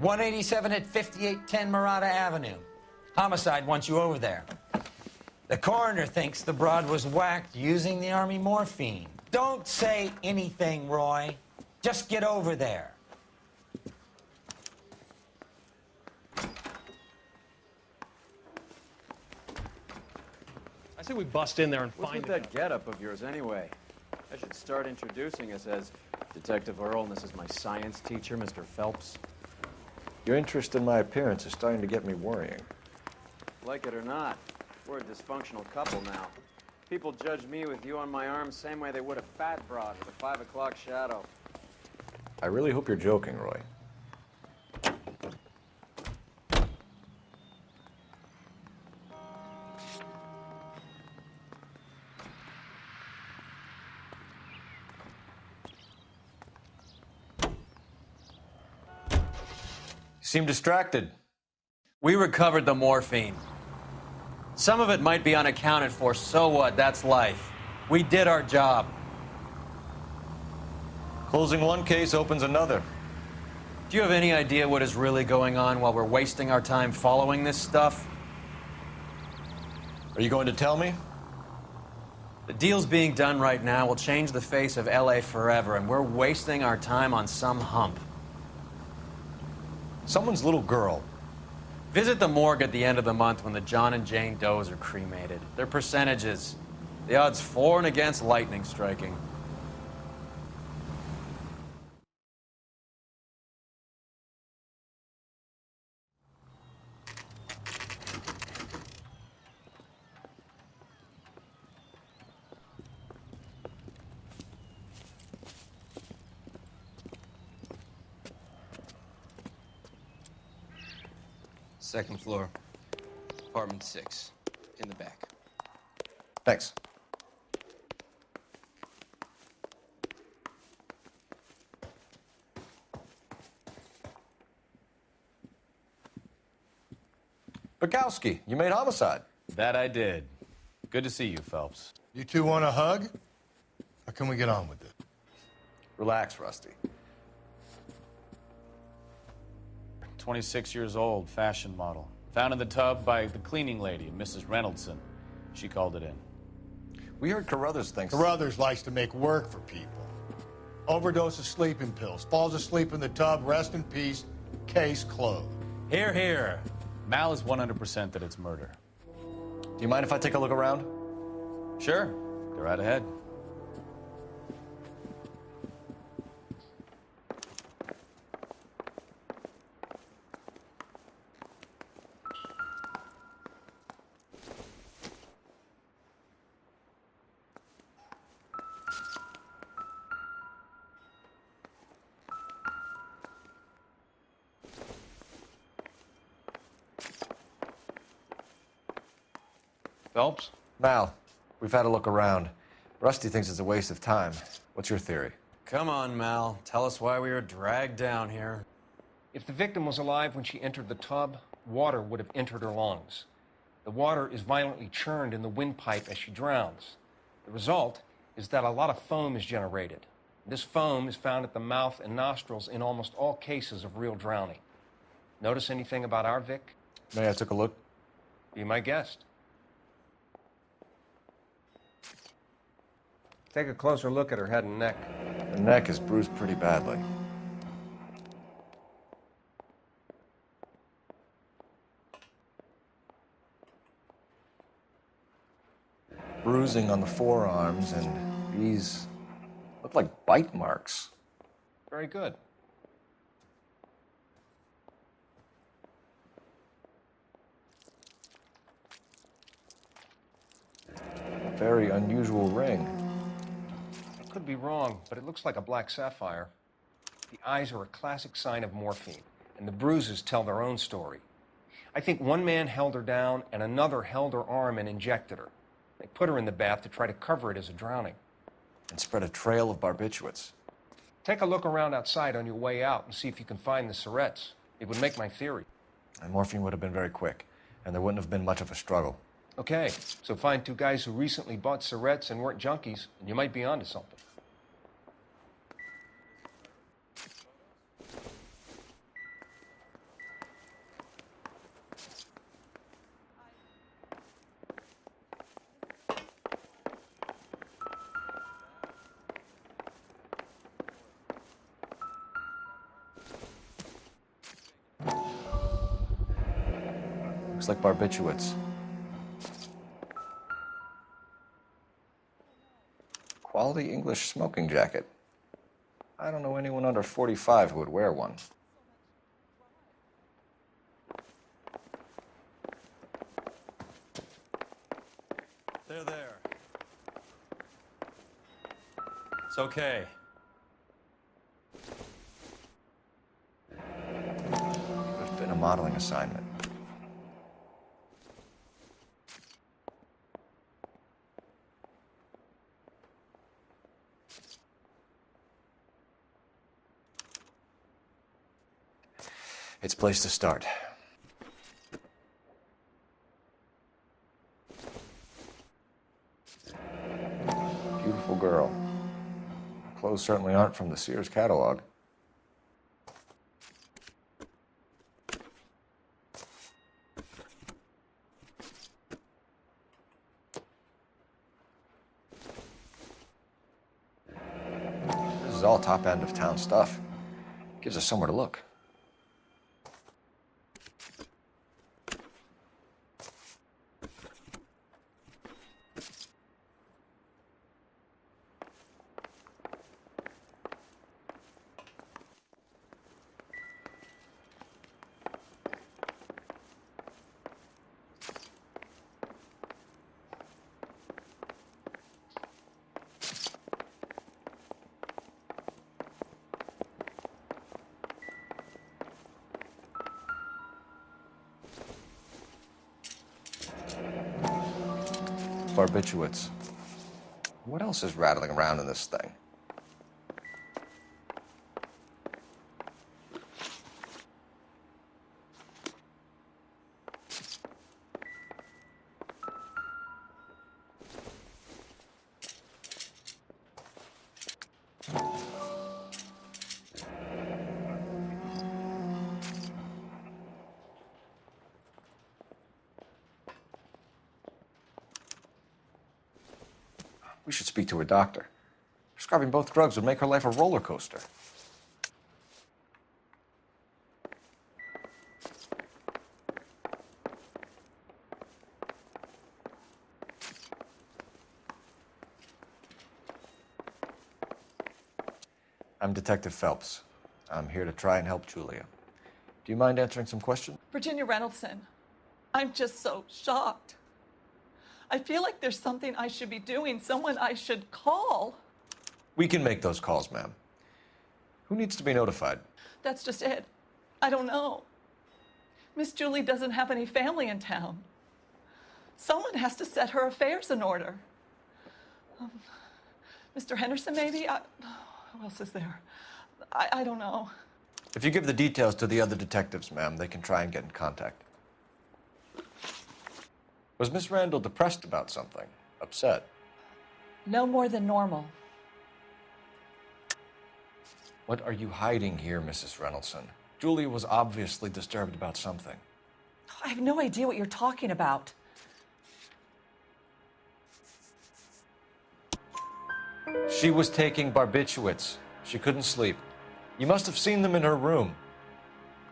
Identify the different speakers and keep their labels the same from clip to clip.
Speaker 1: 187 at 5810 Murata Avenue. Homicide wants you over there. The coroner thinks the broad was whacked using the army morphine. Don't say anything, Roy. Just get over there.
Speaker 2: I say we bust in there and
Speaker 3: What's
Speaker 2: find
Speaker 3: with that getup of yours, anyway? I should start introducing us as Detective Earl, and this is my science teacher, Mr. Phelps.
Speaker 4: Your interest in my appearance is starting to get me worrying.
Speaker 3: Like it or not, we're a dysfunctional couple now. People judge me with you on my arm same way they would a fat broad with a 5 o'clock shadow.
Speaker 4: I really hope you're joking, Roy. You seem distracted.
Speaker 5: We recovered the morphine. Some of it might be unaccounted for, so what? That's life. We did our job.
Speaker 4: Closing one case opens another.
Speaker 5: Do you have any idea what is really going on while we're wasting our time following this stuff?
Speaker 4: Are you going to tell me?
Speaker 5: The deals being done right now will change the face of LA forever, and we're wasting our time on some hump.
Speaker 4: Someone's little girl.
Speaker 5: Visit the morgue at the end of the month when the John and Jane Does are cremated. Their percentages. The odds for and against lightning striking.
Speaker 6: Second floor, apartment 6, in the back.
Speaker 4: Thanks. Bukowski, you made homicide.
Speaker 7: That I did. Good to see you, Phelps.
Speaker 8: You two want a hug? Or can we get on with it?
Speaker 4: Relax, Rusty.
Speaker 7: 26 years old, fashion model. Found in the tub by the cleaning lady, Mrs. Reynoldson. She called it in.
Speaker 4: We heard Carruthers thinks...
Speaker 8: Carruthers likes to make work for people. Overdose of sleeping pills, falls asleep in the tub, rest in peace, case closed.
Speaker 7: Here, here. Mal is 100% that it's murder.
Speaker 4: Do you mind if I take a look around?
Speaker 7: Sure. Go right ahead. Phelps?
Speaker 4: Mal, we've had a look around. Rusty thinks it's a waste of time. What's your theory?
Speaker 5: Come on, Mal. Tell us why we were dragged down here.
Speaker 9: If the victim was alive when she entered the tub, water would have entered her lungs. The water is violently churned in the windpipe as she drowns. The result is that a lot of foam is generated. This foam is found at the mouth and nostrils in almost all cases of real drowning. Notice anything about our Vic?
Speaker 4: May I took a look?
Speaker 9: Be my guest. Take a closer look at her head and neck.
Speaker 4: Her neck is bruised pretty badly. Bruising on the forearms, and these look like bite marks.
Speaker 9: Very good.
Speaker 4: A very unusual ring.
Speaker 9: I could be wrong, but it looks like a black sapphire. The eyes are a classic sign of morphine, and the bruises tell their own story. I think one man held her down, and another held her arm and injected her. They put her in the bath to try to cover it as a drowning.
Speaker 4: And spread a trail of barbiturates.
Speaker 9: Take a look around outside on your way out and see if you can find the syrettes. It would make my theory.
Speaker 4: And morphine would have been very quick, and there wouldn't have been much of a struggle.
Speaker 9: Okay, so find two guys who recently bought syrettes and weren't junkies, and you might be onto something.
Speaker 4: Looks like barbiturates. Quality English smoking jacket. I don't know anyone under 45 who would wear one.
Speaker 5: There. It's okay.
Speaker 4: Could have been a modeling assignment. It's a place to start. Beautiful girl. Clothes certainly aren't from the Sears catalog. This is all top end of town stuff. Gives us somewhere to look. Barbiturates. What else is rattling around in this thing? We should speak to her doctor. Prescribing both drugs would make her life a roller coaster. I'm Detective Phelps. I'm here to try and help Julia. Do you mind answering some questions?
Speaker 2: Virginia Reynoldson, I'm just so shocked. I feel like there's something I should be doing, someone I should call.
Speaker 4: We can make those calls, ma'am. Who needs to be notified?
Speaker 2: That's just it. I don't know. Miss Julie doesn't have any family in town. Someone has to set her affairs in order. Mr. Henderson, maybe? Who else is there? I don't know.
Speaker 4: If you give the details to the other detectives, ma'am, they can try and get in contact. Was Miss Randall depressed about something? Upset?
Speaker 2: No more than normal.
Speaker 4: What are you hiding here, Mrs. Reynoldson? Julia was obviously disturbed about something.
Speaker 2: I have no idea what you're talking about.
Speaker 4: She was taking barbiturates. She couldn't sleep. You must have seen them in her room.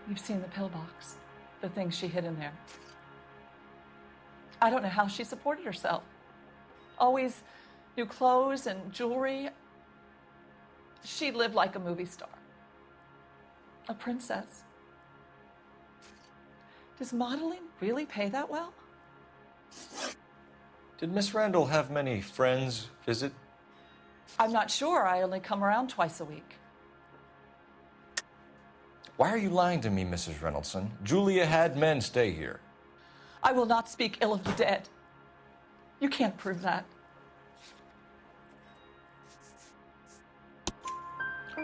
Speaker 2: You've seen the pillbox, the things she hid in there. I don't know how she supported herself. Always new clothes and jewelry. She lived like a movie star. A princess. Does modeling really pay that well?
Speaker 4: Did Miss Randall have many friends visit?
Speaker 2: I'm not sure. I only come around twice a week.
Speaker 4: Why are you lying to me, Mrs. Reynoldson? Julia had men stay here.
Speaker 2: I will not speak ill of the dead. You can't prove that.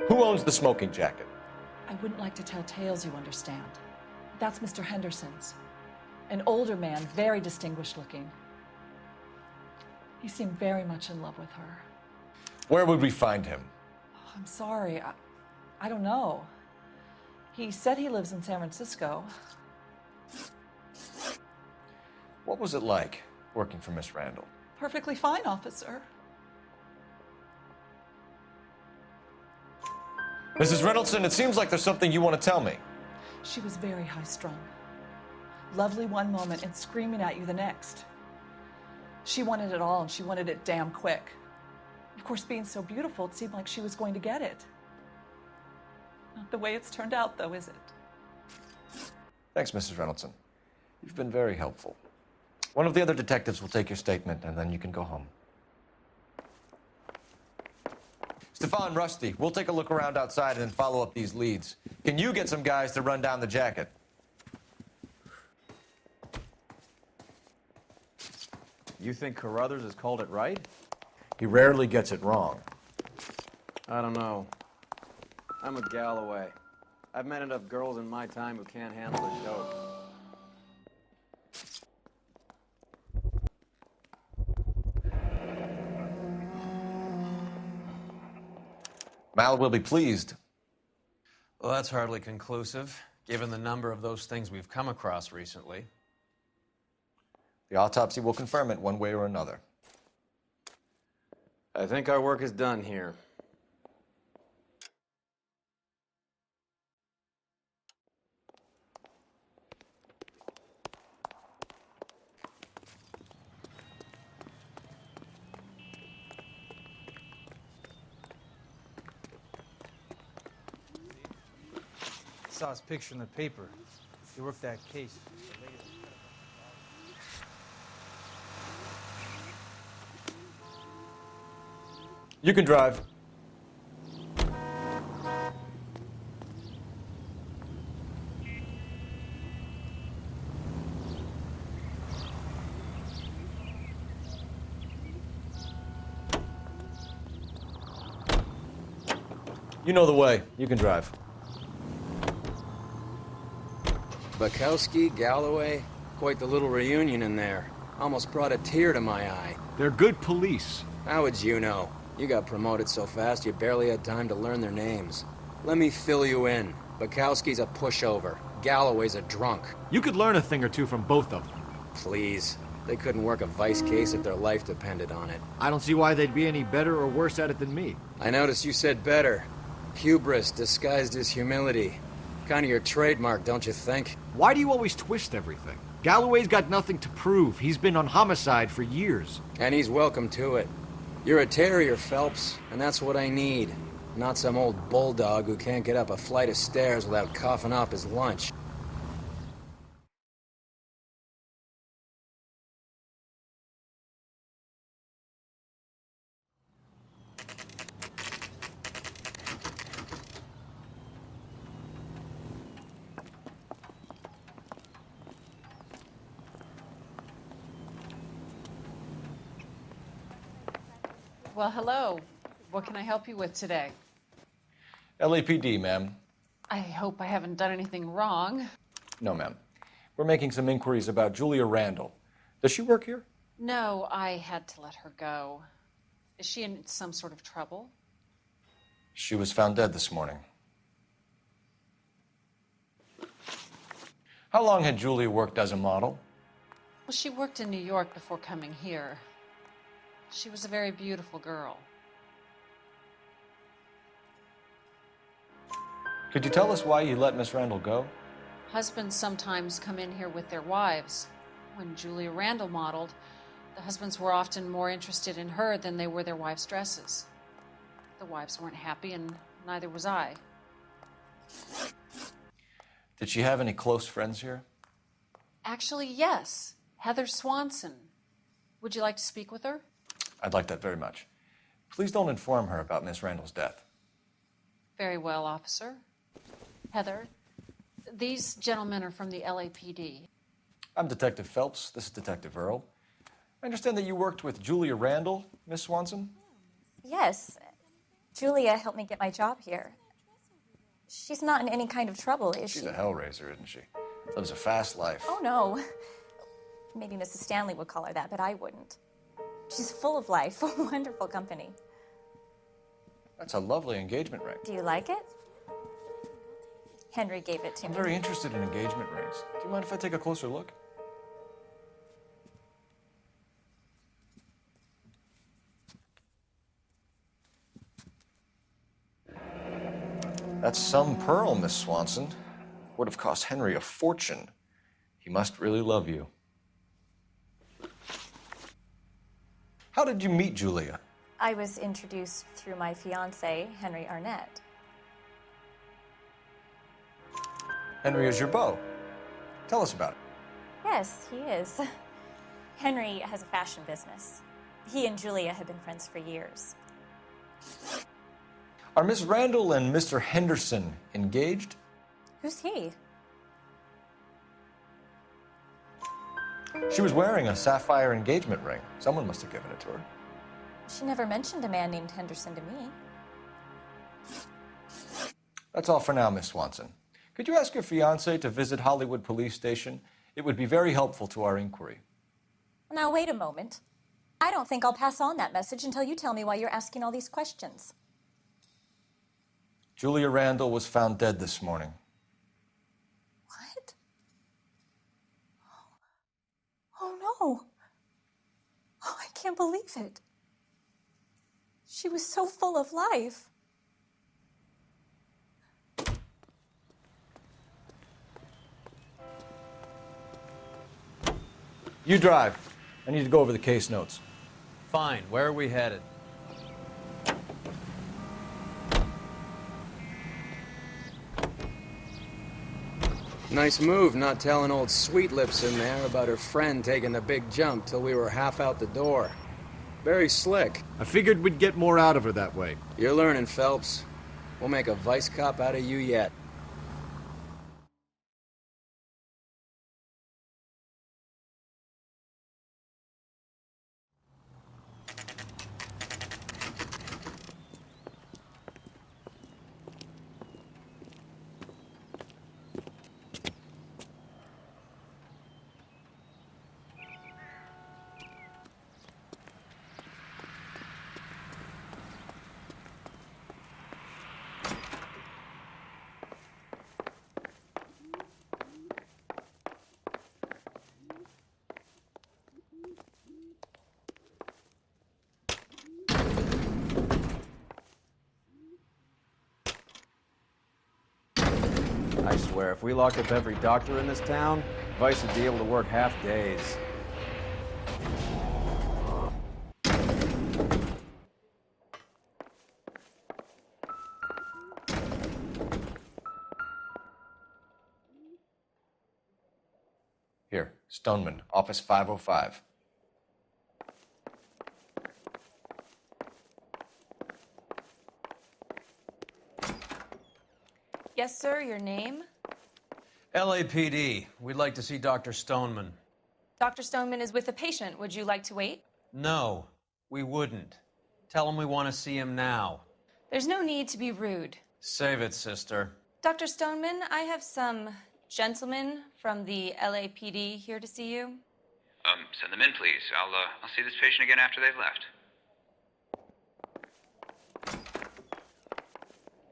Speaker 4: Who owns the smoking jacket?
Speaker 2: I wouldn't like to tell tales, you understand. That's Mr. Henderson's. An older man, very distinguished looking. He seemed very much in love with her.
Speaker 4: Where would we find him?
Speaker 2: Oh, I'm sorry. I don't know. He said he lives in San Francisco.
Speaker 4: What was it like working for Miss Randall?
Speaker 2: Perfectly fine, officer.
Speaker 4: Mrs. Reynoldson, it seems like there's something you want to tell me.
Speaker 2: She was very high-strung. Lovely one moment and screaming at you the next. She wanted it all, and she wanted it damn quick. Of course, being so beautiful, it seemed like she was going to get it. Not the way it's turned out, though, is it?
Speaker 4: Thanks, Mrs. Reynoldson. You've been very helpful. One of the other detectives will take your statement, and then you can go home. Stefan, Rusty, we'll take a look around outside and then follow up these leads. Can you get some guys to run down the jacket?
Speaker 3: You think Carruthers has called it right?
Speaker 4: He rarely gets it wrong.
Speaker 3: I don't know. I'm with Galloway. I've met enough girls in my time who can't handle a joke.
Speaker 4: Mal will be pleased.
Speaker 5: Well, that's hardly conclusive, given the number of those things we've come across recently.
Speaker 4: The autopsy will confirm it one way or another.
Speaker 3: I think our work is done here.
Speaker 10: Saw his picture in the paper. He worked that case.
Speaker 4: You can drive. You know the way. You can drive.
Speaker 3: Bukowski, Galloway, quite the little reunion in there. Almost brought a tear to my eye.
Speaker 11: They're good police.
Speaker 3: How would you know? You got promoted so fast you barely had time to learn their names. Let me fill you in. Bukowski's a pushover. Galloway's a drunk.
Speaker 11: You could learn a thing or two from both of them.
Speaker 3: Please. They couldn't work a vice case if their life depended on it.
Speaker 11: I don't see why they'd be any better or worse at it than me.
Speaker 3: I noticed you said better. Hubris disguised as humility. Kind of your trademark, don't you think?
Speaker 11: Why do you always twist everything? Galloway's got nothing to prove. He's been on homicide for years.
Speaker 3: And he's welcome to it. You're a terrier, Phelps, and that's what I need. Not some old bulldog who can't get up a flight of stairs without coughing up his lunch.
Speaker 12: Well, hello. What can I help you with today?
Speaker 4: LAPD, ma'am.
Speaker 12: I hope I haven't done anything wrong.
Speaker 4: No, ma'am. We're making some inquiries about Julia Randall. Does she work here?
Speaker 12: No, I had to let her go. Is she in some sort of trouble?
Speaker 4: She was found dead this morning. How long had Julia worked as a model?
Speaker 12: Well, she worked in New York before coming here. She was a very beautiful girl.
Speaker 4: Could you tell us why you let Miss Randall go?
Speaker 12: Husbands sometimes come in here with their wives. When Julia Randall modeled, the husbands were often more interested in her than they were their wives' dresses. The wives weren't happy, and neither was I.
Speaker 4: Did she have any close friends here?
Speaker 12: Actually, yes. Heather Swanson. Would you like to speak with her?
Speaker 4: I'd like that very much. Please don't inform her about Miss Randall's death.
Speaker 12: Very well, officer. Heather, these gentlemen are from the LAPD.
Speaker 4: I'm Detective Phelps. This is Detective Earl. I understand that you worked with Julia Randall, Miss Swanson?
Speaker 13: Yes. Julia helped me get my job here. She's not in any kind of trouble, is she?
Speaker 4: She's a hellraiser, isn't she? Lives a fast life.
Speaker 13: Oh, no. Maybe Mrs. Stanley would call her that, but I wouldn't. She's full of life, wonderful company.
Speaker 4: That's a lovely engagement ring.
Speaker 13: Do you like it? Henry gave it to me.
Speaker 4: I'm very interested in engagement rings. Do you mind if I take a closer look? That's some pearl, Miss Swanson. Would have cost Henry a fortune. He must really love you. How did you meet Julia?
Speaker 13: I was introduced through my fiancé, Henry Arnett.
Speaker 4: Henry is your beau. Tell us about it.
Speaker 13: Yes, he is. Henry has a fashion business. He and Julia have been friends for years.
Speaker 4: Are Miss Randall and Mr. Henderson engaged?
Speaker 13: Who's he?
Speaker 4: She was wearing a sapphire engagement ring. Someone must have given it to her.
Speaker 13: She never mentioned a man named Henderson to me.
Speaker 4: That's all for now, Miss Swanson. Could you ask your fiancé to visit Hollywood Police Station? It would be very helpful to our inquiry.
Speaker 13: Now, wait a moment. I don't think I'll pass on that message until you tell me why you're asking all these questions.
Speaker 4: Julia Randall was found dead this morning.
Speaker 13: What? Oh, no. Oh, I can't believe it. She was so full of life.
Speaker 4: You drive. I need to go over the case notes.
Speaker 5: Fine. Where are we headed?
Speaker 3: Nice move not telling old Sweet Lips in there about her friend taking the big jump till we were half out the door. Very slick.
Speaker 11: I figured we'd get more out of her that way.
Speaker 3: You're learning, Phelps. We'll make a vice cop out of you yet.
Speaker 5: I swear, if we locked up every doctor in this town, Vice would be able to work half days.
Speaker 4: Here, Stoneman, office 505.
Speaker 14: Yes, sir, your name?
Speaker 5: LAPD. We'd like to see Dr. Stoneman.
Speaker 14: Dr. Stoneman is with a patient. Would you like to wait?
Speaker 5: No, we wouldn't. Tell him we want to see him now.
Speaker 14: There's no need to be rude.
Speaker 5: Save it, sister.
Speaker 14: Dr. Stoneman, I have some gentlemen from the LAPD here to see you.
Speaker 15: Send them in, please. I'll see this patient again after they've left.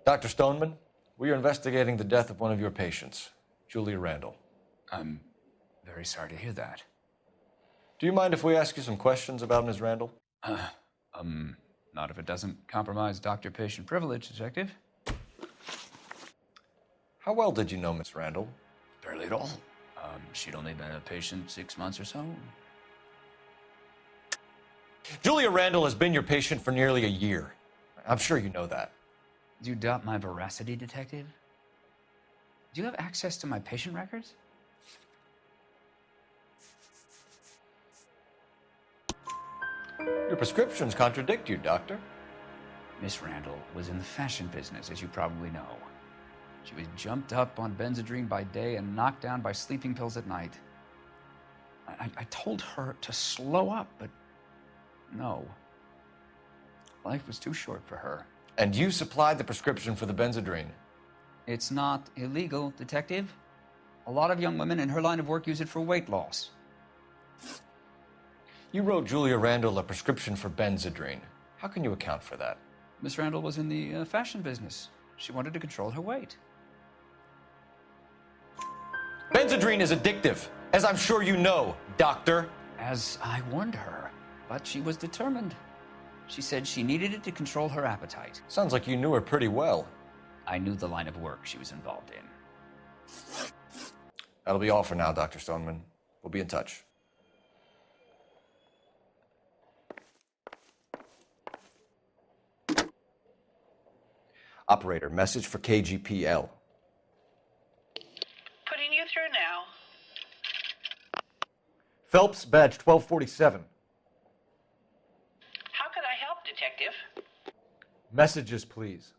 Speaker 4: Dr. Stoneman, we are investigating the death of one of your patients, Julia Randall.
Speaker 15: I'm very sorry to hear that.
Speaker 4: Do you mind if we ask you some questions about Ms. Randall?
Speaker 15: Not if it doesn't compromise doctor-patient privilege, Detective.
Speaker 4: How well did you know Ms. Randall?
Speaker 15: Barely at all. She'd only been a patient 6 months or so.
Speaker 4: Julia Randall has been your patient for nearly a year. I'm sure you know that.
Speaker 15: Do you doubt my veracity, Detective? Do you have access to my patient records?
Speaker 4: Your prescriptions contradict you, Doctor.
Speaker 15: Miss Randall was in the fashion business, as you probably know. She was jumped up on Benzedrine by day and knocked down by sleeping pills at night. I told her to slow up, but no. Life was too short for her.
Speaker 4: And you supplied the prescription for the Benzedrine?
Speaker 15: It's not illegal, Detective. A lot of young women in her line of work use it for weight loss.
Speaker 4: You wrote Julia Randall a prescription for Benzedrine. How can you account for that?
Speaker 15: Miss Randall was in the fashion business. She wanted to control her weight.
Speaker 4: Benzedrine is addictive, as I'm sure you know, Doctor.
Speaker 15: As I warned her, but she was determined. She said she needed it to control her appetite.
Speaker 4: Sounds like you knew her pretty well.
Speaker 15: I knew the line of work she was involved in.
Speaker 4: That'll be all for now, Dr. Stoneman. We'll be in touch. Operator, message for KGPL.
Speaker 16: Putting you through now.
Speaker 11: Phelps, badge 1247.
Speaker 16: How could I help, Detective?
Speaker 11: Messages, please.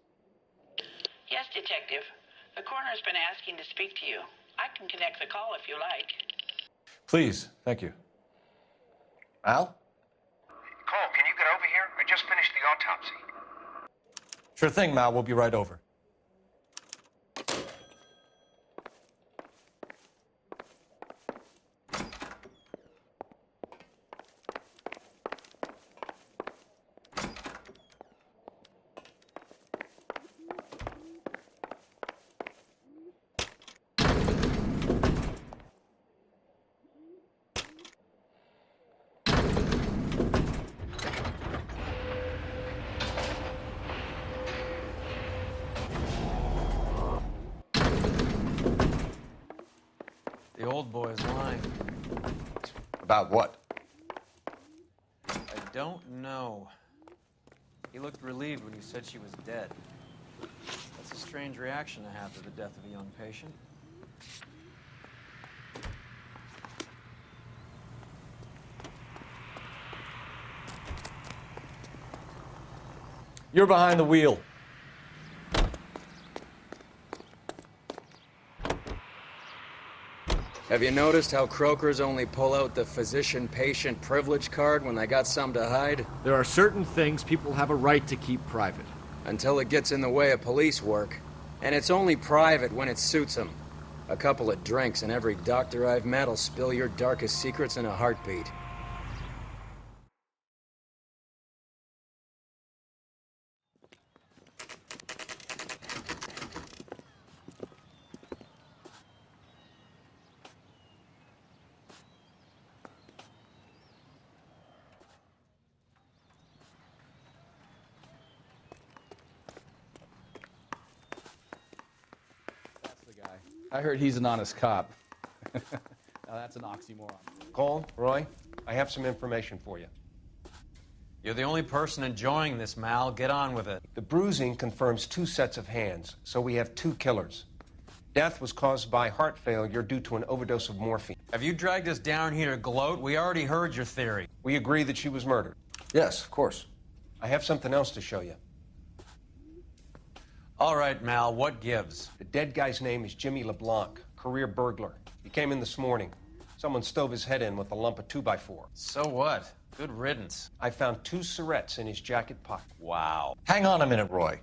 Speaker 16: Yes, Detective. The coroner's been asking to speak to you. I can connect the call if you like.
Speaker 4: Please, thank you. Al?
Speaker 9: Cole, can you get over here? I just finished the autopsy.
Speaker 4: Sure thing, Mal. We'll be right over.
Speaker 5: The old boy is lying.
Speaker 4: About what?
Speaker 5: I don't know. He looked relieved when you said she was dead. That's a strange reaction to have to the death of a young patient.
Speaker 4: You're behind the wheel.
Speaker 3: Have you noticed how croakers only pull out the physician-patient privilege card when they got something to hide?
Speaker 11: There are certain things people have a right to keep private.
Speaker 3: Until it gets in the way of police work. And it's only private when it suits them. A couple of drinks and every doctor I've met will spill your darkest secrets in a heartbeat.
Speaker 17: I heard he's an honest cop. Now that's an oxymoron.
Speaker 9: Cole, Roy, I have some information for you.
Speaker 5: You're the only person enjoying this, Mal. Get on with it.
Speaker 9: The bruising confirms 2 sets of hands, so we have 2 killers. Death was caused by heart failure due to an overdose of morphine.
Speaker 5: Have you dragged us down here to gloat? We already heard your theory.
Speaker 9: We agree that she was murdered.
Speaker 4: Yes, of course.
Speaker 9: I have something else to show you.
Speaker 5: All right, Mal, what gives?
Speaker 9: The dead guy's name is Jimmy LeBlanc, career burglar. He came in this morning. Someone stove his head in with a lump of 2x4.
Speaker 5: So what? Good riddance.
Speaker 9: I found 2 syrettes in his jacket pocket.
Speaker 5: Wow.
Speaker 4: Hang on a minute, Roy.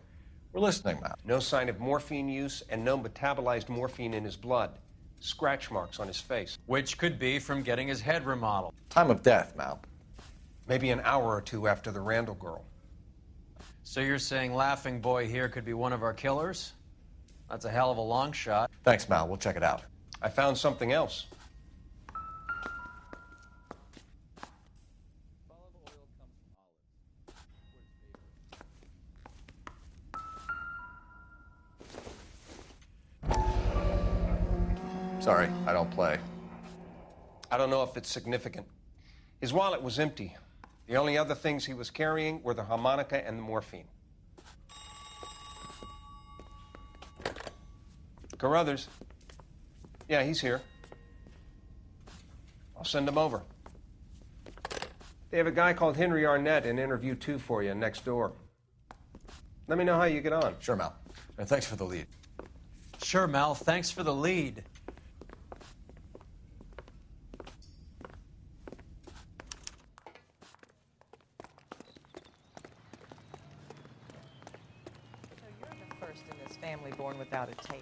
Speaker 4: We're listening, Mal.
Speaker 9: No sign of morphine use and no metabolized morphine in his blood. Scratch marks on his face.
Speaker 5: Which could be from getting his head remodeled.
Speaker 4: Time of death, Mal.
Speaker 9: Maybe an hour or 2 after the Randall girl.
Speaker 5: So you're saying Laughing Boy here could be one of our killers? That's a hell of a long shot.
Speaker 4: Thanks, Mal. We'll check it out.
Speaker 9: I found something else.
Speaker 4: Sorry, I don't play.
Speaker 9: I don't know if it's significant. His wallet was empty. The only other things he was carrying were the harmonica and the morphine. Carruthers. Yeah, he's here. I'll send him over. They have a guy called Henry Arnett in interview 2 for you next door. Let me know how you get on.
Speaker 4: Sure, Mal. And thanks for the lead.
Speaker 5: Sure, Mal. Thanks for the lead.
Speaker 18: Family born without a tail.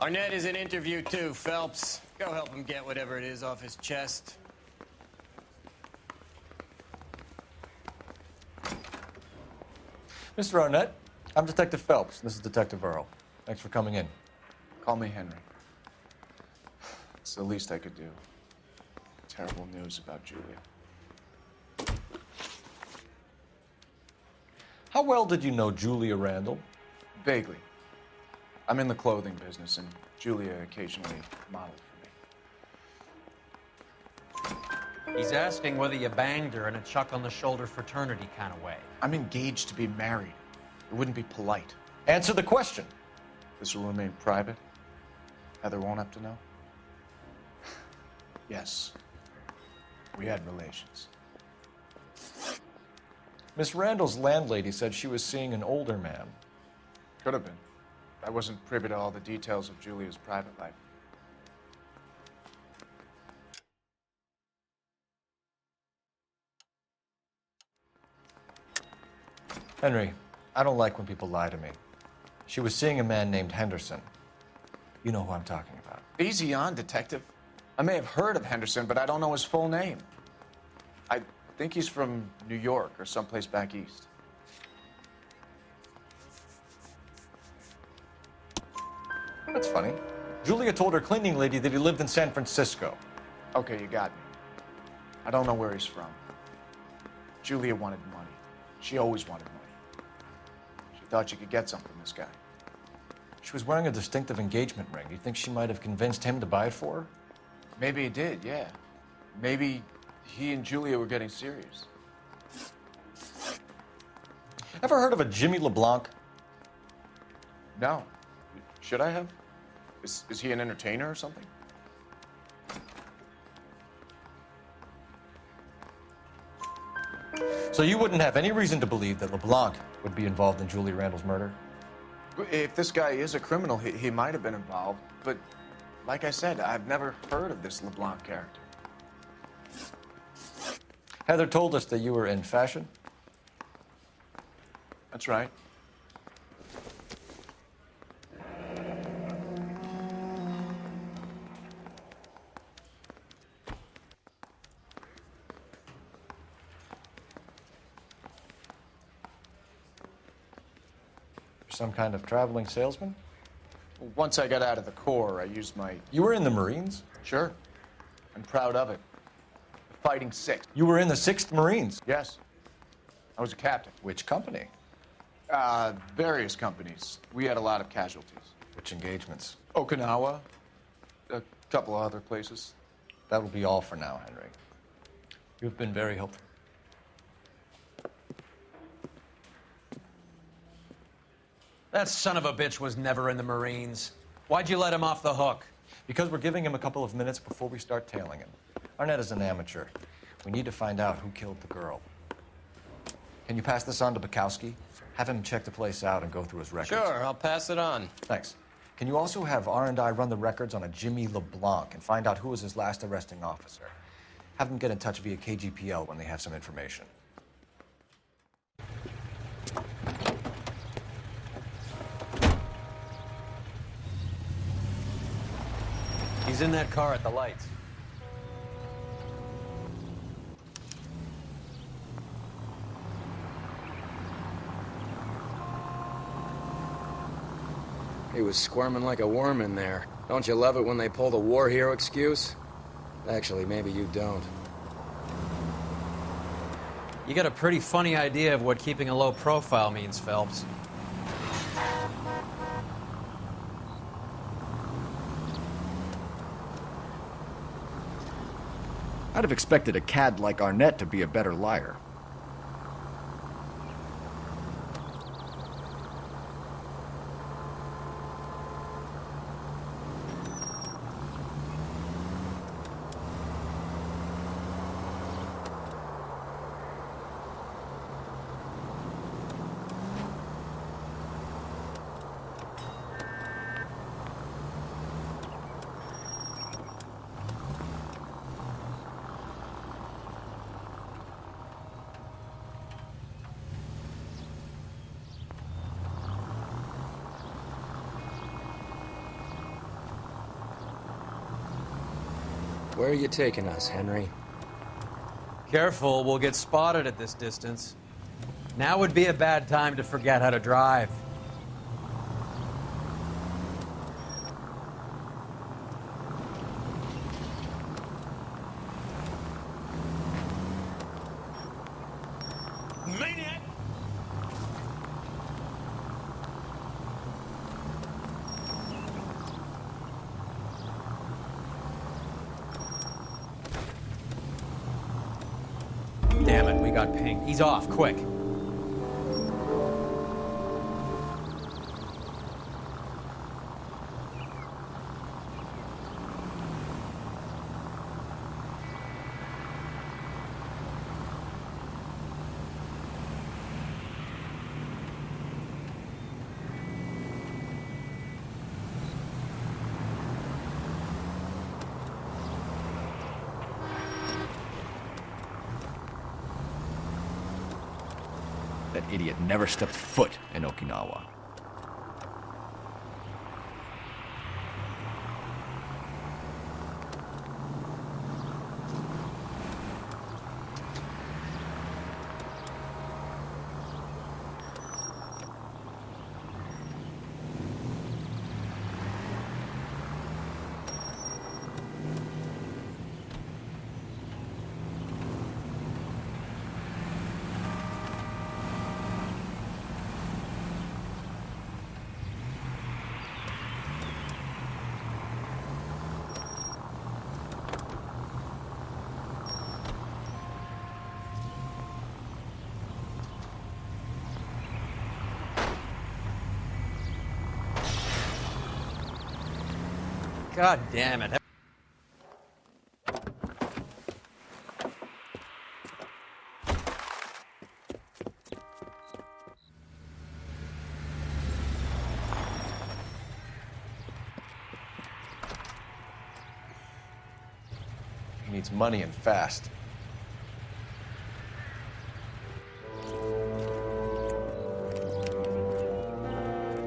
Speaker 19: Arnett is in interview 2, Phelps. Go help him get whatever it is off his chest.
Speaker 4: Mr. Arnett, I'm Detective Phelps. This is Detective Earl. Thanks for coming in.
Speaker 20: Call me Henry. It's the least I could do. Terrible news about Julia.
Speaker 4: How well did you know Julia Randall?
Speaker 20: Vaguely. I'm in the clothing business, and Julia occasionally modeled for me.
Speaker 5: He's asking whether you banged her in a chuck-on-the-shoulder fraternity kind of way.
Speaker 20: I'm engaged to be married. It wouldn't be polite.
Speaker 4: Answer the question.
Speaker 20: This will remain private? Heather won't have to know? Yes. We had relations.
Speaker 4: Miss Randall's landlady said she was seeing an older man.
Speaker 20: Could have been. I wasn't privy to all the details of Julia's private life.
Speaker 4: Henry, I don't like when people lie to me. She was seeing a man named Henderson. You know who I'm talking about.
Speaker 20: Easy on, detective. I may have heard of Henderson, but I don't know his full name. I think he's from New York or someplace back east.
Speaker 4: That's funny. Julia told her cleaning lady that he lived in San Francisco.
Speaker 20: Okay, you got me. I don't know where he's from. Julia wanted money. She always wanted money. She thought she could get some from this guy.
Speaker 4: She was wearing a distinctive engagement ring. Do you think she might have convinced him to buy it for her?
Speaker 20: Maybe he did, yeah. Maybe he and Julia were getting serious.
Speaker 4: Ever heard of a Jimmy LeBlanc?
Speaker 20: No. Should I have? Is he an entertainer or something?
Speaker 4: So you wouldn't have any reason to believe that LeBlanc would be involved in Julie Randall's murder?
Speaker 20: If this guy is a criminal, he might have been involved. But like I said, I've never heard of this LeBlanc character.
Speaker 4: Heather told us that you were in fashion.
Speaker 20: That's right.
Speaker 4: Some kind of traveling salesman?
Speaker 20: Once I got out of the Corps, I used my...
Speaker 4: You were in the Marines?
Speaker 20: Sure. I'm proud of it. The Fighting Sixth.
Speaker 4: You were in the 6th Marines?
Speaker 20: Yes. I was a captain.
Speaker 4: Which company?
Speaker 20: Various companies. We had a lot of casualties.
Speaker 4: Which engagements?
Speaker 20: Okinawa. A couple of other places.
Speaker 4: That will be all for now, Henry. You've been very helpful.
Speaker 5: That son of a bitch was never in the Marines. Why'd you let him off the hook?
Speaker 4: Because we're giving him a couple of minutes before we start tailing him. Arnett is an amateur. We need to find out who killed the girl. Can you pass this on to Bukowski? Have him check the place out and go through his records.
Speaker 19: Sure, I'll pass it on.
Speaker 4: Thanks. Can you also have R&I run the records on a Jimmy LeBlanc and find out who was his last arresting officer? Have them get in touch via KGPL when they have some information.
Speaker 5: He's in that car at the lights.
Speaker 3: He was squirming like a worm in there. Don't you love it when they pull the war hero excuse? Actually, maybe you don't.
Speaker 5: You got a pretty funny idea of what keeping a low profile means, Phelps.
Speaker 11: I'd have expected a cad like Arnett to be a better liar.
Speaker 3: Where are you taking us, Henry?
Speaker 5: Careful, we'll get spotted at this distance. Now would be a bad time to forget how to drive.
Speaker 8: Maniac!
Speaker 3: we got pinged. He's off, quick.
Speaker 11: That idiot never stepped foot in Okinawa.
Speaker 3: God damn it.
Speaker 4: He needs money and fast.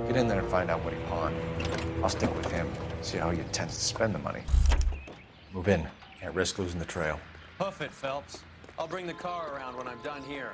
Speaker 4: Get in there and find out what he pawned. I'll stick with him, see how he intends to spend the money. Move in. Can't risk losing the trail.
Speaker 5: Hoof it, Phelps. I'll bring the car around when I'm done here.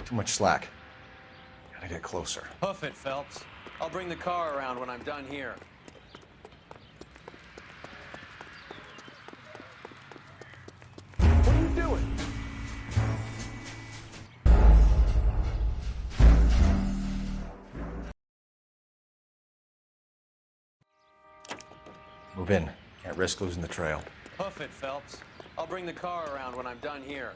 Speaker 4: Too much slack. Gotta get closer.
Speaker 5: Hoof it, Phelps. I'll bring the car around when I'm done here. What are you doing?
Speaker 4: Move in. Can't risk losing the trail.
Speaker 5: Hoof it, Phelps. I'll bring the car around when I'm done here.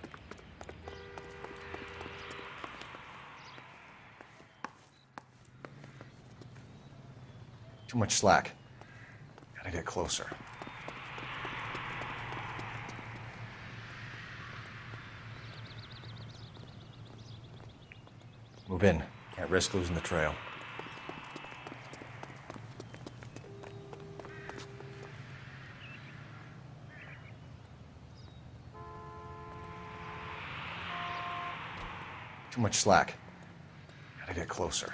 Speaker 4: Too much slack. Gotta get closer. Move in. Can't risk losing the trail. Too much slack. Gotta get closer.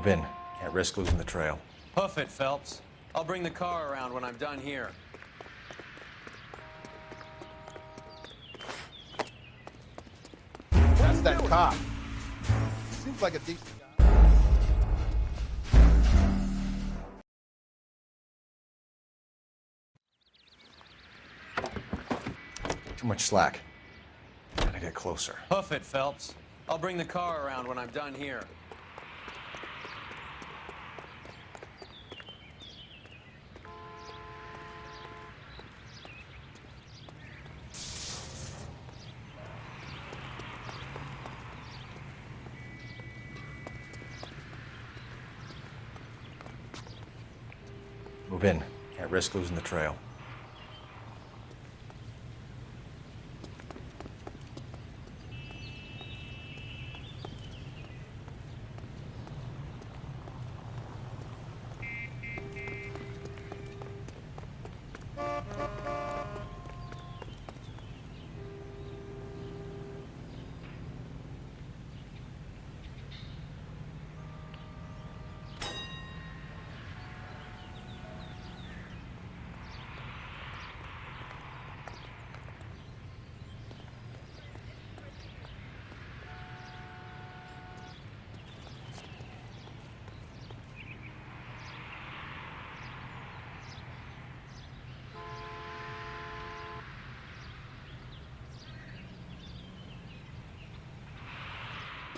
Speaker 4: Move in. Can't risk losing the trail.
Speaker 5: Hoof it, Phelps. I'll bring the car around when I'm done here.
Speaker 20: That's that cop.
Speaker 18: Seems like a decent guy.
Speaker 4: Too much slack. Gotta get closer.
Speaker 5: Hoof it, Phelps. I'll bring the car around when I'm done here.
Speaker 4: Move in. Can't risk losing the trail.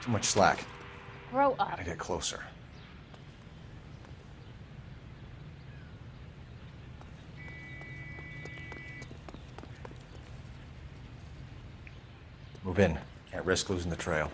Speaker 4: Too much slack.
Speaker 14: Grow up.
Speaker 4: Gotta get closer. Move in. Can't risk losing the trail.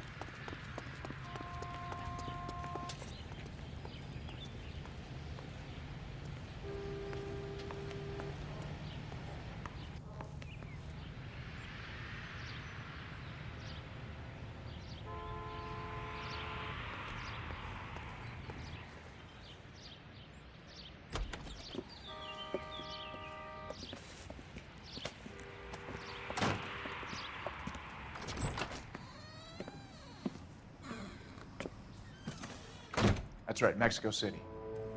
Speaker 20: That's right, Mexico City.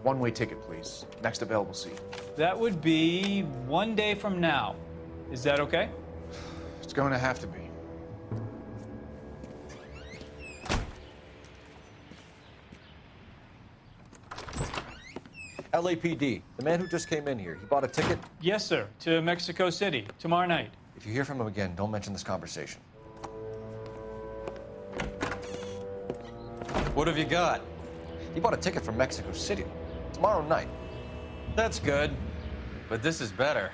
Speaker 20: One-way ticket, please. Next available seat.
Speaker 10: That would be 1 day from now. Is that okay?
Speaker 20: It's going to have to be.
Speaker 4: LAPD, the man who just came in here, he bought a ticket?
Speaker 10: Yes, sir. To Mexico City, tomorrow night.
Speaker 4: If you hear from him again, don't mention this conversation.
Speaker 5: What have you got?
Speaker 4: He bought a ticket from Mexico City. Tomorrow night.
Speaker 5: That's good. But this is better.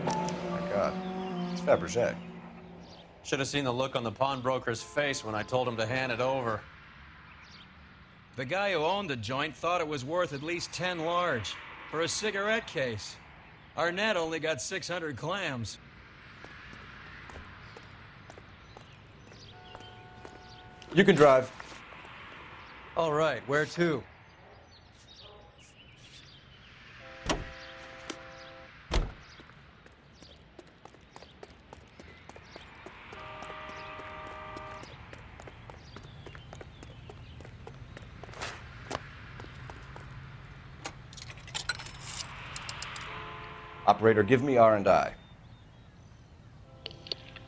Speaker 4: Oh my God. It's Fabergé.
Speaker 5: Should have seen the look on the pawnbroker's face when I told him to hand it over.
Speaker 3: The guy who owned the joint thought it was worth at least 10 large for a cigarette case. Arnett only got 600 clams.
Speaker 4: You can drive.
Speaker 5: All right, where to?
Speaker 4: Operator, give me R&I.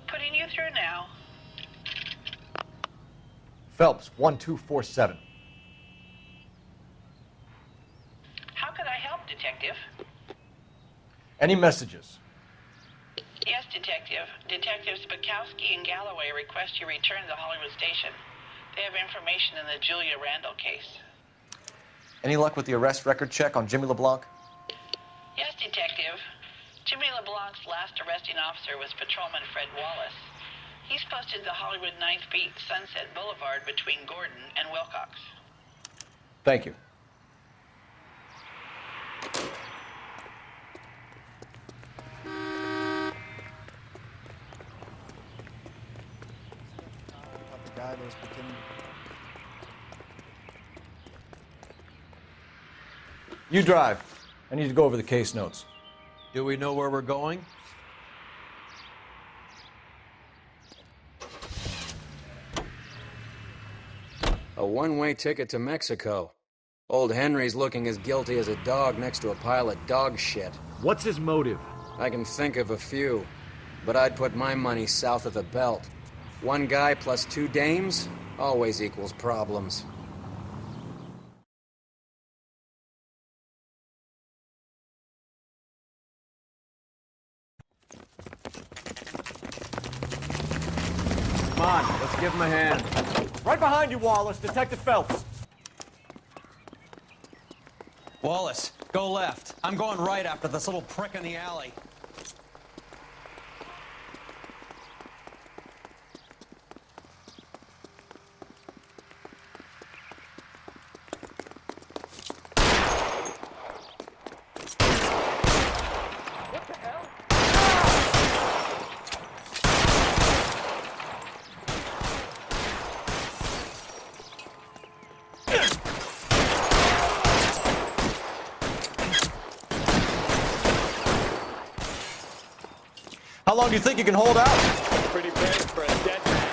Speaker 16: Putting you through now.
Speaker 4: Phelps, 1247.
Speaker 16: How could I help, Detective?
Speaker 4: Any messages?
Speaker 16: Yes, Detective. Detectives Bukowski and Galloway request you return to the Hollywood station. They have information in the Julia Randall case.
Speaker 4: Any luck with the arrest record check on Jimmy LeBlanc?
Speaker 16: Yes, Detective. Jimmy LeBlanc's last arresting officer was Patrolman Fred Wallace. He's posted the Hollywood 9th Beat Sunset Boulevard between Gordon and Wilcox.
Speaker 4: Thank you.
Speaker 18: The guy that was pretending.
Speaker 4: You drive. I need to go over the case notes.
Speaker 5: Do we know where we're going?
Speaker 3: A one-way ticket to Mexico. Old Henry's looking as guilty as a dog next to a pile of dog shit.
Speaker 11: What's his motive?
Speaker 3: I can think of a few, but I'd put my money south of the belt. One guy plus two dames always equals problems.
Speaker 11: Come on, let's give him a hand. Right behind you, Wallace. Detective Phelps.
Speaker 5: Wallace, go left. I'm going right after this little prick in the alley.
Speaker 4: How long do you think you can hold out?
Speaker 19: Pretty brave for a dead man.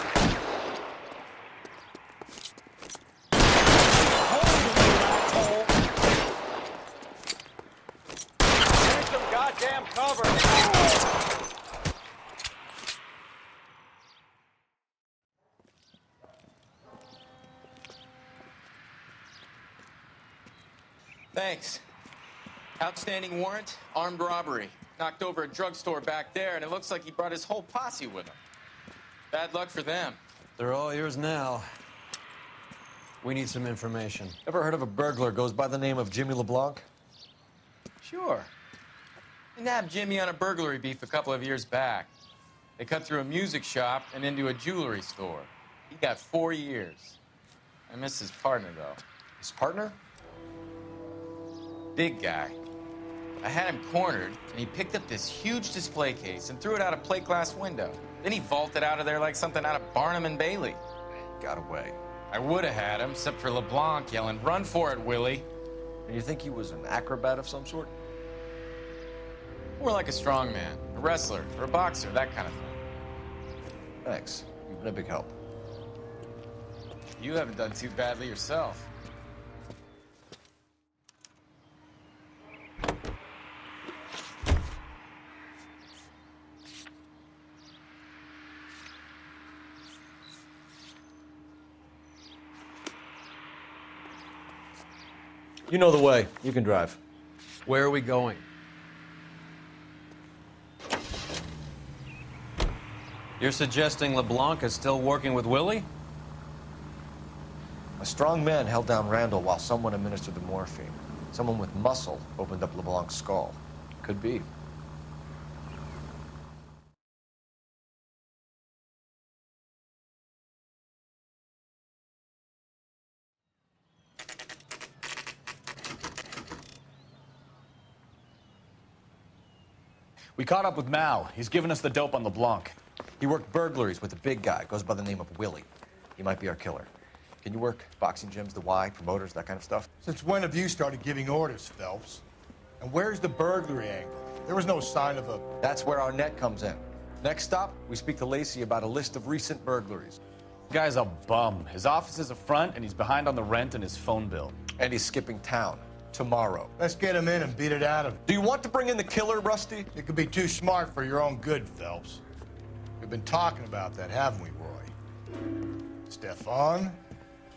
Speaker 11: Take some goddamn cover.
Speaker 6: Thanks. Outstanding warrant, armed robbery. Knocked over a drugstore back there, and it looks like he brought his whole posse with him. Bad luck for them.
Speaker 5: They're all yours now. We need some information.
Speaker 4: Ever heard of a burglar goes by the name of Jimmy LeBlanc?
Speaker 6: Sure. We nabbed Jimmy on a burglary beef a couple of years back. They cut through a music shop and into a jewelry store. He got 4 years. I miss his partner, though.
Speaker 4: His partner?
Speaker 6: Big guy. I had him cornered, and he picked up this huge display case and threw it out a plate glass window. Then he vaulted out of there like something out of Barnum and Bailey.
Speaker 4: Got away.
Speaker 6: I would have had him, except for LeBlanc yelling, "Run for it, Willie."
Speaker 4: And you think he was an acrobat of some sort?
Speaker 6: More like a strongman, a wrestler, or a boxer, that kind of thing.
Speaker 4: Thanks. You've been a big help.
Speaker 6: You haven't done too badly yourself.
Speaker 4: You know the way. You can drive.
Speaker 5: Where are we going? You're suggesting LeBlanc is still working with Willie?
Speaker 4: A strong man held down Randall while someone administered the morphine. Someone with muscle opened up LeBlanc's skull. Could be.
Speaker 17: We caught up with Mao. He's given us the dope on LeBlanc.
Speaker 4: He worked burglaries with a big guy. Goes by the name of Willie. He might be our killer. Can you work boxing gyms, the Y, promoters, that kind of stuff?
Speaker 8: Since when have you started giving orders, Phelps? And where's the burglary angle? There was no sign of a...
Speaker 4: That's where our net comes in. Next stop, we speak to Lacey about a list of recent burglaries.
Speaker 17: The guy's a bum. His office is a front, and he's behind on the rent and his phone bill.
Speaker 4: And he's skipping town. Tomorrow.
Speaker 8: Let's get him in and beat it out of him.
Speaker 4: Do you want to bring in the killer, Rusty?
Speaker 8: It could be too smart for your own good, Phelps. We've been talking about that, haven't we, Roy? Stefan?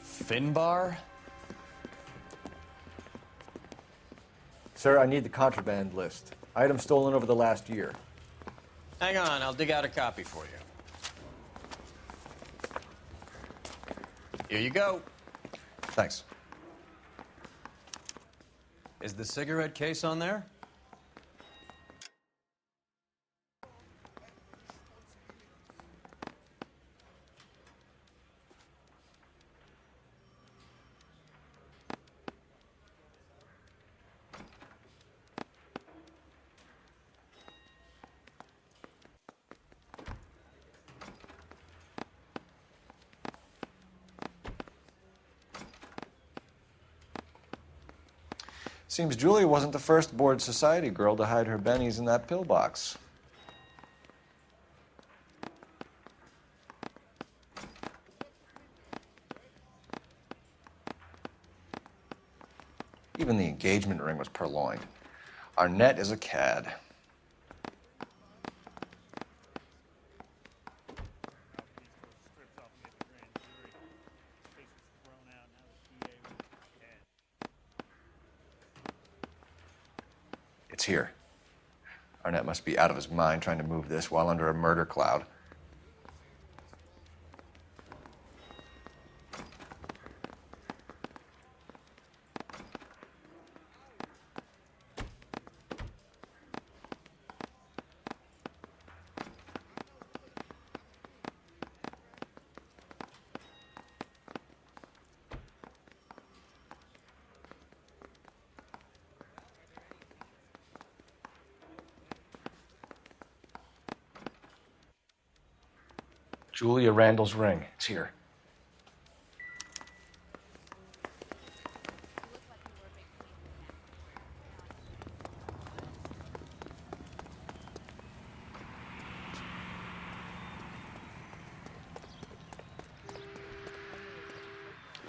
Speaker 17: Finbar?
Speaker 4: Sir, I need the contraband list. Items stolen over the last year.
Speaker 19: Hang on, I'll dig out a copy for you. Here you go.
Speaker 4: Thanks.
Speaker 5: Is the cigarette case on there?
Speaker 4: Seems Julia wasn't the first bored society girl to hide her bennies in that pillbox. Even the engagement ring was purloined. Arnett is a cad. It's here. Arnett must be out of his mind trying to move this while under a murder cloud. Julia Randall's ring. It's here.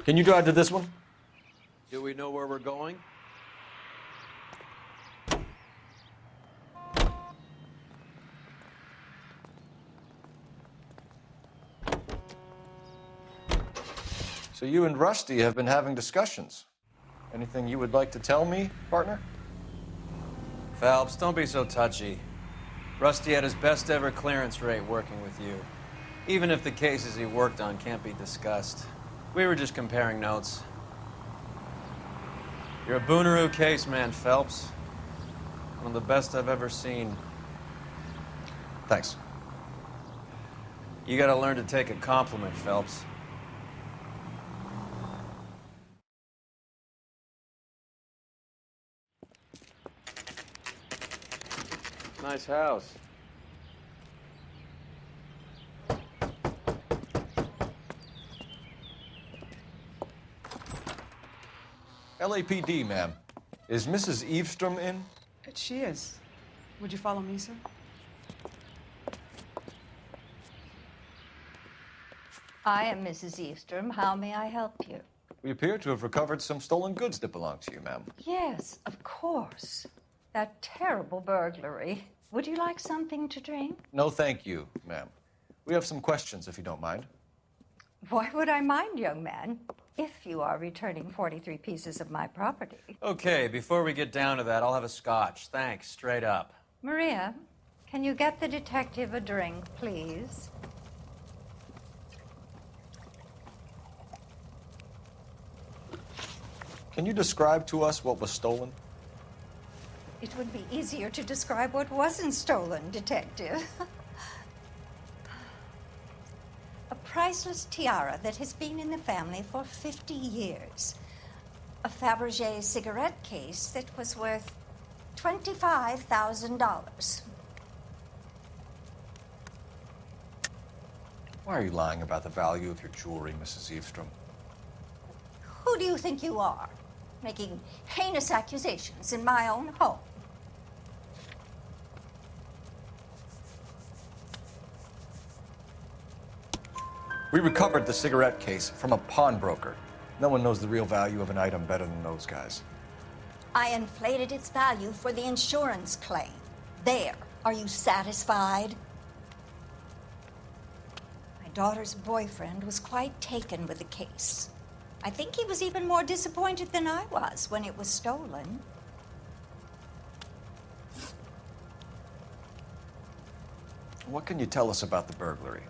Speaker 4: Can you drive to this one?
Speaker 5: Do we know where we're going?
Speaker 4: So you and Rusty have been having discussions. Anything you would like to tell me, partner?
Speaker 5: Phelps, don't be so touchy. Rusty had his best ever clearance rate working with you. Even if the cases he worked on can't be discussed. We were just comparing notes. You're a Booneroo case man, Phelps. One of the best I've ever seen.
Speaker 4: Thanks.
Speaker 5: You gotta learn to take a compliment, Phelps. Nice house.
Speaker 4: LAPD, ma'am. Is Mrs. Eavestrom in?
Speaker 21: She is. Would you follow me, sir?
Speaker 22: I am Mrs. Eavestrom. How may I help you?
Speaker 4: We appear to have recovered some stolen goods that belong to you, ma'am.
Speaker 22: Yes, of course. That terrible burglary. Would you like something to drink?
Speaker 4: No, thank you, ma'am. We have some questions, if you don't mind.
Speaker 22: Why would I mind, young man, if you are returning 43 pieces of my property?
Speaker 5: Okay, before we get down to that, I'll have a scotch. Thanks, straight up.
Speaker 22: Maria, can you get the detective a drink, please?
Speaker 4: Can you describe to us what was stolen?
Speaker 22: It would be easier to describe what wasn't stolen, Detective. A priceless tiara that has been in the family for 50 years. A Fabergé cigarette case that was worth $25,000.
Speaker 4: Why are you lying about the value of your jewelry, Mrs. Eavestrom?
Speaker 22: Who do you think you are, making heinous accusations in my own home?
Speaker 4: We recovered the cigarette case from a pawnbroker. No one knows the real value of an item better than those guys.
Speaker 22: I inflated its value for the insurance claim. There. Are you satisfied? My daughter's boyfriend was quite taken with the case. I think he was even more disappointed than I was when it was stolen.
Speaker 4: What can you tell us about the burglary?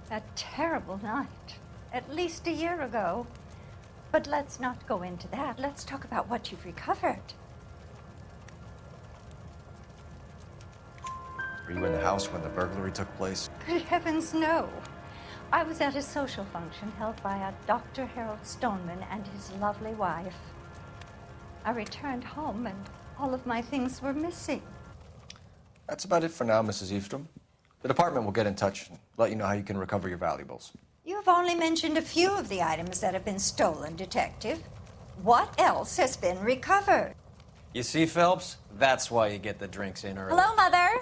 Speaker 22: That terrible night, at least a year ago. But let's not go into that. Let's talk about what you've recovered.
Speaker 4: Were you in the house when the burglary took place?
Speaker 22: Good heavens, no. I was at a social function held by a Dr. Harold Stoneman and his lovely wife. I returned home and all of my things were missing.
Speaker 4: That's about it for now, Mrs. Eavestrom. The department will get in touch and let you know how you can recover your valuables.
Speaker 22: You have only mentioned a few of the items that have been stolen, Detective. What else has been recovered?
Speaker 5: You see, Phelps? That's why you get the drinks in early.
Speaker 13: Hello, Mother.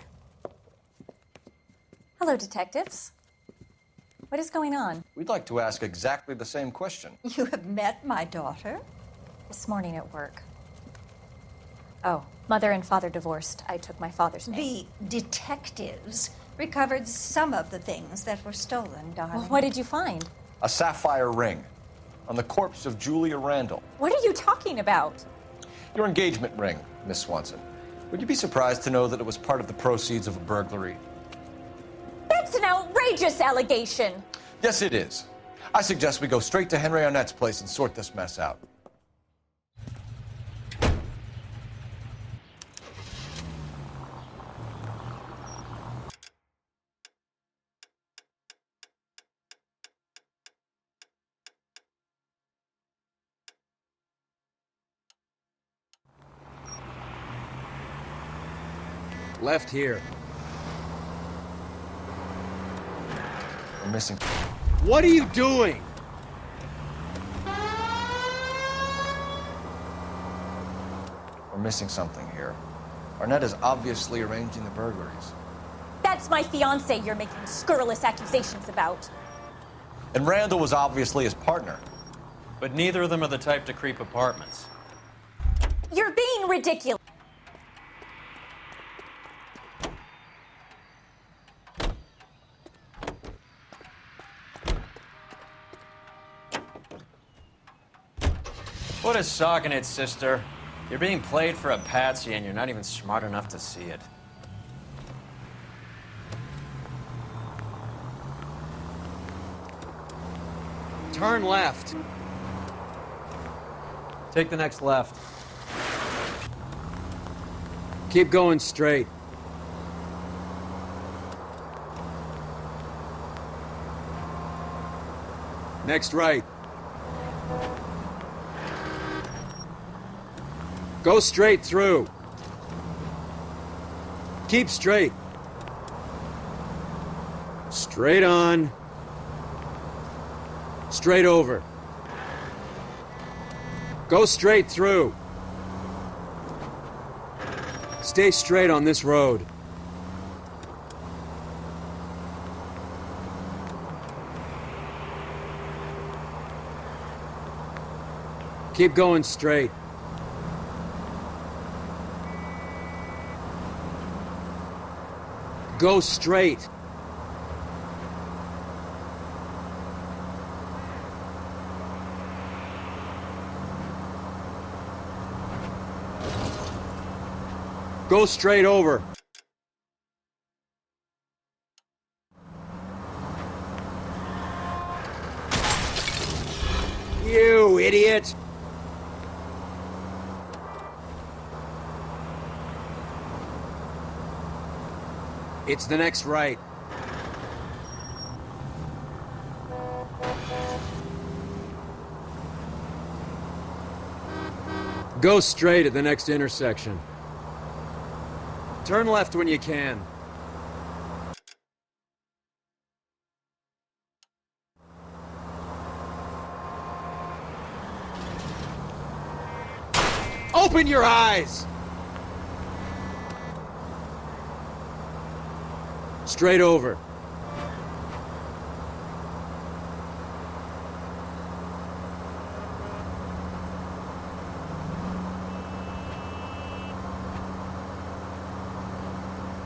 Speaker 13: Hello, detectives. What is going on?
Speaker 4: We'd like to ask exactly the same question.
Speaker 22: You have met my daughter?
Speaker 13: This morning at work. Oh, mother and father divorced. I took my father's name.
Speaker 22: The detectives recovered some of the things that were stolen, darling.
Speaker 13: Well, what did you find?
Speaker 4: A sapphire ring on the corpse of Julia Randall.
Speaker 13: What are you talking about?
Speaker 4: Your engagement ring, Miss Swanson. Would you be surprised to know that it was part of the proceeds of a burglary?
Speaker 13: That's an outrageous allegation.
Speaker 4: Yes, it is. I suggest we go straight to Henry Arnett's place and sort this mess out.
Speaker 3: Left here.
Speaker 4: We're missing.
Speaker 3: What are you doing?
Speaker 4: We're missing something here. Arnett is obviously arranging the burglaries.
Speaker 13: That's my fiance you're making scurrilous accusations about.
Speaker 4: And Randall was obviously his partner.
Speaker 5: But neither of them are the type to creep apartments.
Speaker 13: You're being ridiculous.
Speaker 5: What is socking it, sister? You're being played for a patsy and you're not even smart enough to see it.
Speaker 3: Turn left.
Speaker 5: Take the next left.
Speaker 3: Keep going straight. Next right. Go straight through. Keep straight. Straight on. Straight over. Go straight through. Stay straight on this road. Keep going straight. Go straight. Go straight over. You idiot! It's the next right. Go straight at the next intersection. Turn left when you can. Open your eyes! Straight over.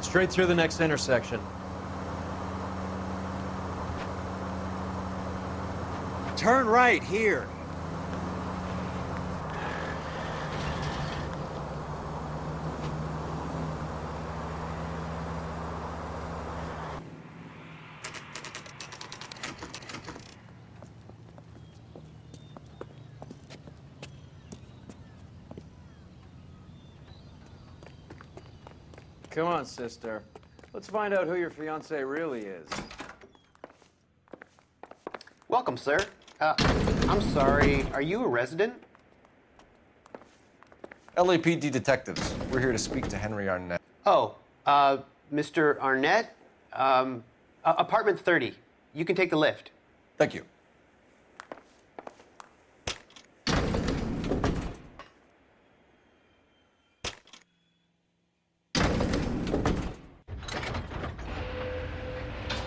Speaker 5: Straight through the next intersection.
Speaker 3: Turn right here.
Speaker 5: Come on, sister. Let's find out who your fiance really is.
Speaker 1: Welcome, sir. I'm sorry, are you a resident?
Speaker 4: LAPD detectives. We're here to speak to Henry Arnett.
Speaker 1: Oh, Mr. Arnett? Apartment 30. You can take the lift.
Speaker 4: Thank you.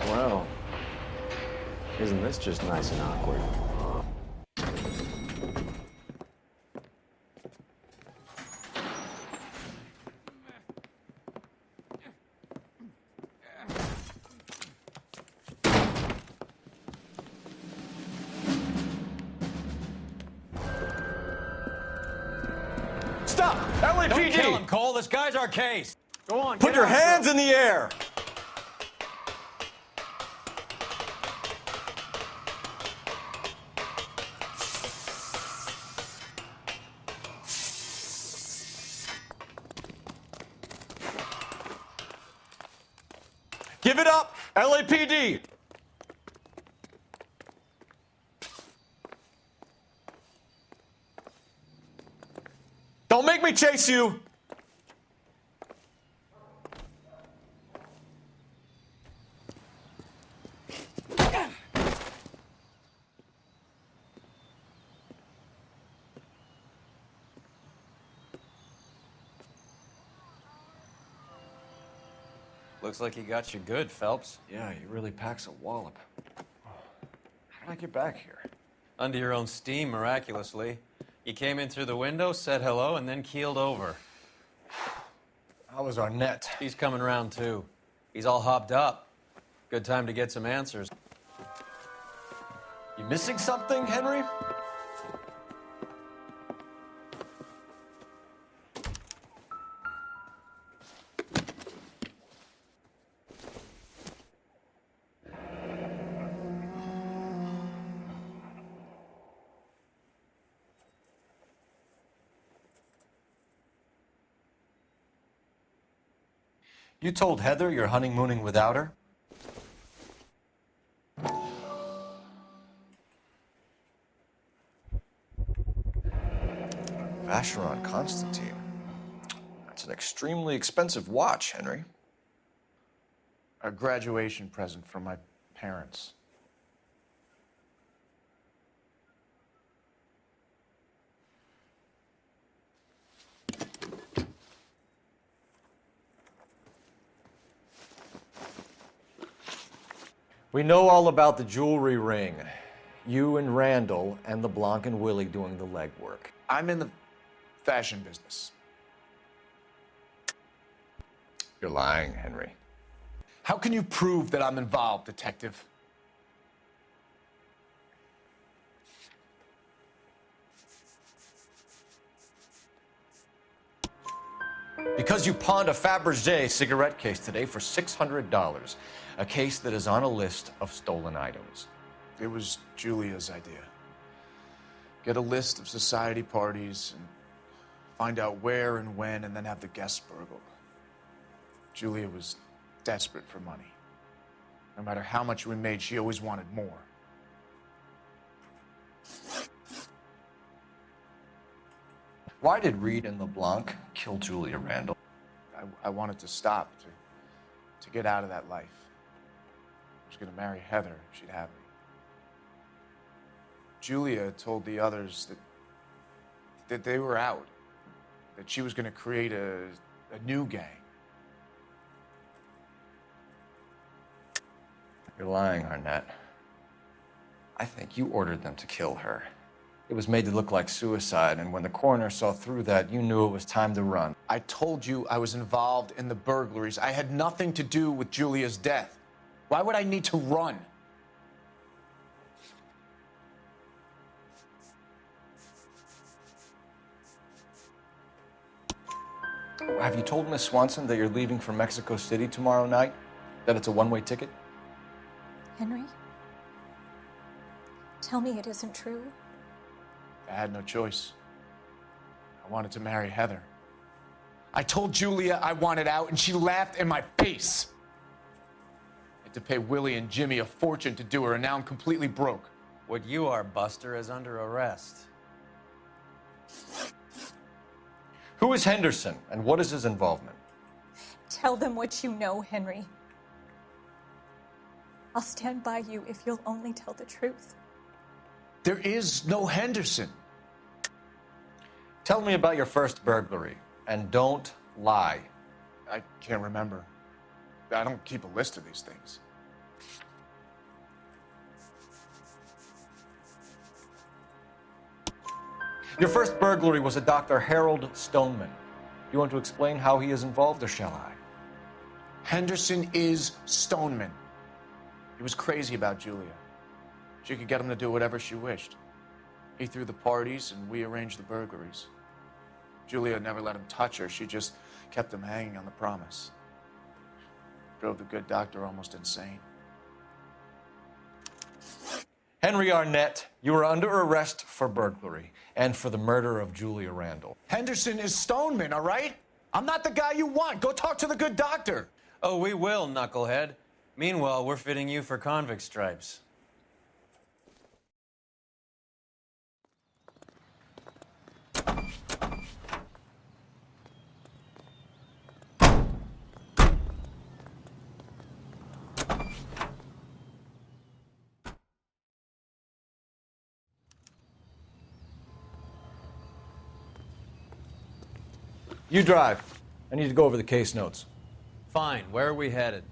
Speaker 5: Well, isn't this just nice and awkward? Don't kill
Speaker 4: LAPD!
Speaker 5: him, Cole. This guy's our case. Go on.
Speaker 4: Put your hands in the air! Give it up, LAPD! Don't make me chase you!
Speaker 5: Looks like he got you good, Phelps.
Speaker 4: Yeah, he really packs a wallop. How did I get back here?
Speaker 5: Under your own steam, miraculously. You came in through the window, said hello, and then keeled over.
Speaker 4: How was Arnett?
Speaker 5: He's coming round, too. He's all hopped up. Good time to get some answers.
Speaker 4: You missing something, Henry? You told Heather you're honeymooning without her? Vacheron Constantine. That's an extremely expensive watch, Henry.
Speaker 20: A graduation present from my parents.
Speaker 4: We know all about the jewelry ring. You and Randall and the Blanc and Willie doing the legwork.
Speaker 20: I'm in the fashion business.
Speaker 4: You're lying, Henry.
Speaker 20: How can you prove that I'm involved, detective?
Speaker 4: Because you pawned a Fabergé cigarette case today for $600. A case that is on a list of stolen items.
Speaker 20: It was Julia's idea. Get a list of society parties and find out where and when and then have the guests burgled. Julia was desperate for money. No matter how much we made, she always wanted more.
Speaker 4: Why did Reed and LeBlanc kill Julia Randall?
Speaker 20: I wanted to stop, to get out of that life. I was going to marry Heather if she'd have me. Julia told the others that they were out, that she was going to create a new gang.
Speaker 4: You're lying, Arnett. I think you ordered them to kill her. It was made to look like suicide, and when the coroner saw through that, you knew it was time to run.
Speaker 20: I told you I was involved in the burglaries. I had nothing to do with Julia's death. Why would I need to run?
Speaker 4: Have you told Miss Swanson that you're leaving for Mexico City tomorrow night? That it's a one-way ticket?
Speaker 13: Henry? Tell me it isn't true.
Speaker 20: I had no choice. I wanted to marry Heather. I told Julia I wanted out, and she laughed in my face. I had to pay Willie and Jimmy a fortune to do her, and now I'm completely broke.
Speaker 5: What you are, Buster, is under arrest.
Speaker 4: Who is Henderson, and what is his involvement?
Speaker 13: Tell them what you know, Henry. I'll stand by you if you'll only tell the truth.
Speaker 20: There is no Henderson.
Speaker 4: Tell me about your first burglary, and don't lie.
Speaker 20: I can't remember. I don't keep a list of these things.
Speaker 4: Your first burglary was a Dr. Harold Stoneman. You want to explain how he is involved, or shall I?
Speaker 20: Henderson is Stoneman. He was crazy about Julia. She could get him to do whatever she wished. He threw the parties, and we arranged the burglaries. Julia never let him touch her. She just kept him hanging on the promise. Drove the good doctor almost insane.
Speaker 4: Henry Arnett, you are under arrest for burglary and for the murder of Julia Randall.
Speaker 8: Henderson is Stoneman, all right? I'm not the guy you want. Go talk to the good doctor.
Speaker 5: Oh, we will, knucklehead. Meanwhile, we're fitting you for convict stripes.
Speaker 4: You drive. I need to go over the case notes.
Speaker 5: Fine. Where are we headed?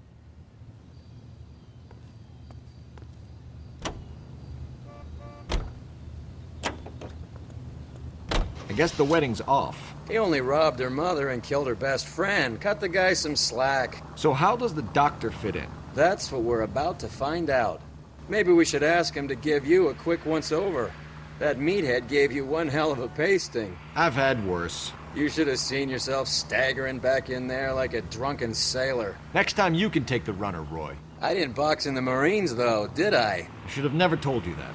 Speaker 11: I guess the wedding's off.
Speaker 3: He only robbed her mother and killed her best friend. Cut the guy some slack.
Speaker 11: So how does the doctor fit in?
Speaker 3: That's what we're about to find out. Maybe we should ask him to give you a quick once-over. That meathead gave you one hell of a pasting.
Speaker 11: I've had worse.
Speaker 3: You should have seen yourself staggering back in there like a drunken sailor.
Speaker 11: Next time you can take the runner, Roy.
Speaker 3: I didn't box in the Marines, though, did I?
Speaker 11: I should have never told you that.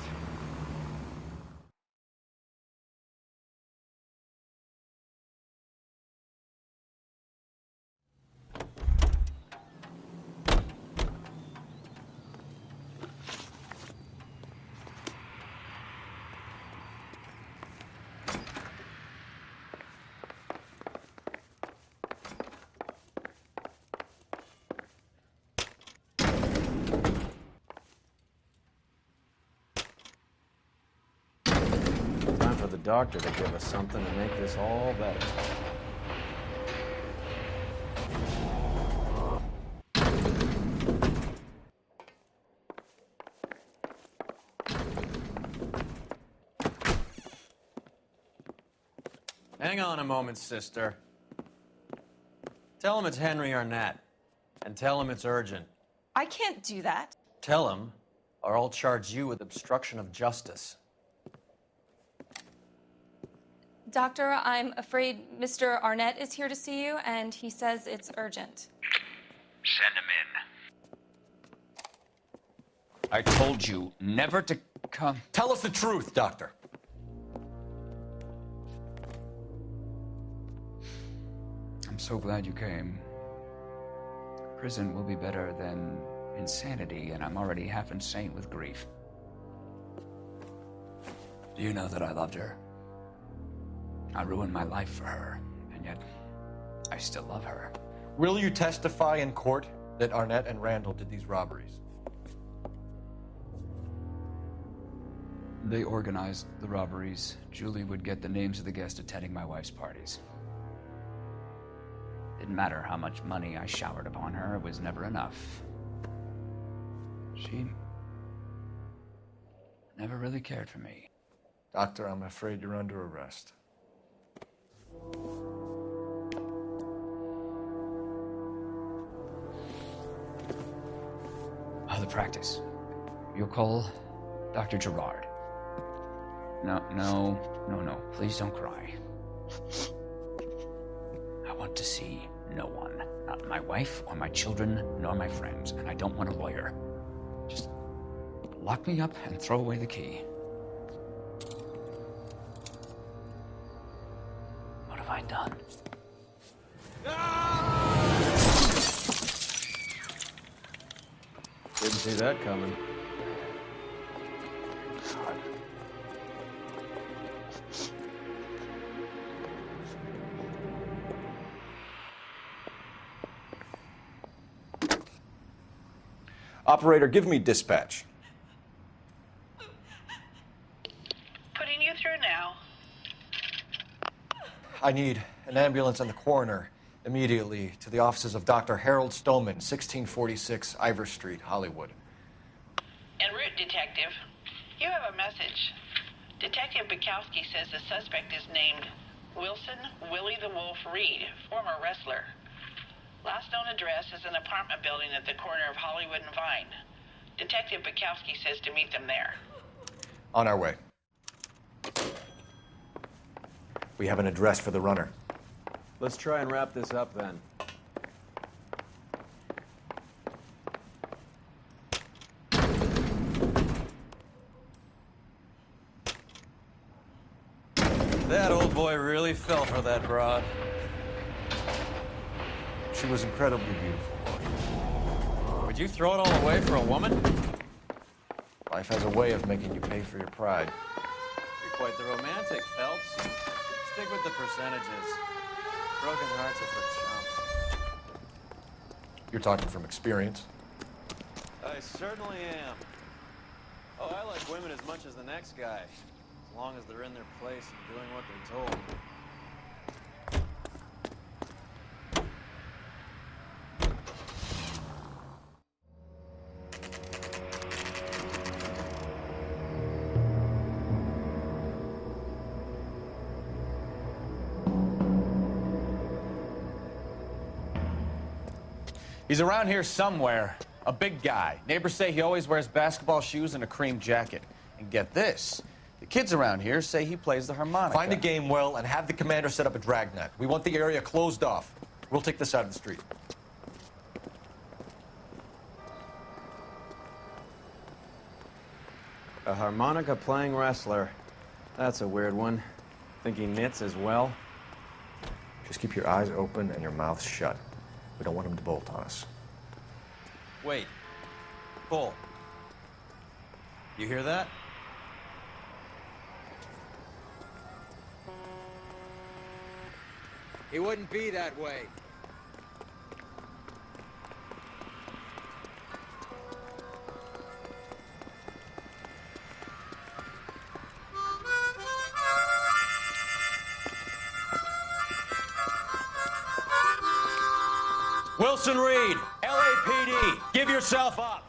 Speaker 5: Doctor to give us something to make this all better. Hang on a moment, sister. Tell him it's Henry Arnett, and tell him it's urgent.
Speaker 14: I can't do that.
Speaker 5: Tell him, or I'll charge you with obstruction of justice.
Speaker 14: Doctor, I'm afraid Mr. Arnett is here to see you, and he says it's urgent.
Speaker 15: Send him in. I told you never to come.
Speaker 4: Tell us the truth, Doctor.
Speaker 15: I'm so glad you came. Prison will be better than insanity, and I'm already half insane with grief. Do you know that I loved her? I ruined my life for her, and yet I still love her.
Speaker 4: Will you testify in court that Arnett and Randall did these robberies?
Speaker 15: They organized the robberies. Julie would get the names of the guests attending my wife's parties. Didn't matter how much money I showered upon her, it was never enough. She never really cared for me.
Speaker 4: Doctor, I'm afraid you're under arrest.
Speaker 15: The practice. You'll call Dr. Gerard. No. Please don't cry. I want to see no one. Not my wife or my children, nor my friends. And I don't want a lawyer. Just lock me up and throw away the key. What have I done?
Speaker 5: Didn't see that coming.
Speaker 4: Operator, give me dispatch.
Speaker 16: Putting you through now.
Speaker 4: I need an ambulance and the coroner immediately to the offices of Dr. Harold Stoneman, 1646 Ivor Street, Hollywood.
Speaker 16: En route, Detective. You have a message. Detective Bukowski says the suspect is named Wilson Willie the Wolf Reed, former wrestler. Last known address is an apartment building at the corner of Hollywood and Vine. Detective Bukowski says to meet them there.
Speaker 4: On our way. We have an address for the runner.
Speaker 5: Let's try and wrap this up then. That old boy really fell for that broad.
Speaker 4: She was incredibly beautiful.
Speaker 5: Would you throw it all away for a woman?
Speaker 4: Life has a way of making you pay for your pride.
Speaker 5: You're quite the romantic, Phelps. Stick with the percentages. Broken hearts are for chumps.
Speaker 4: You're talking from experience.
Speaker 5: I certainly am. Oh, I like women as much as the next guy. As long as they're in their place and doing what they're told.
Speaker 17: He's around here somewhere. A big guy. Neighbors say he always wears basketball shoes and a cream jacket. And get this, the kids around here say he plays the harmonica.
Speaker 4: Find a game well and have the commander set up a dragnet. We want the area closed off. We'll take this side of the street.
Speaker 5: A harmonica-playing wrestler. That's a weird one. Think he knits as well?
Speaker 4: Just keep your eyes open and your mouth shut. We don't want him to bolt on us.
Speaker 5: Wait. Bull. You hear that?
Speaker 3: He wouldn't be that way.
Speaker 5: Wilson Reed, LAPD, give yourself up.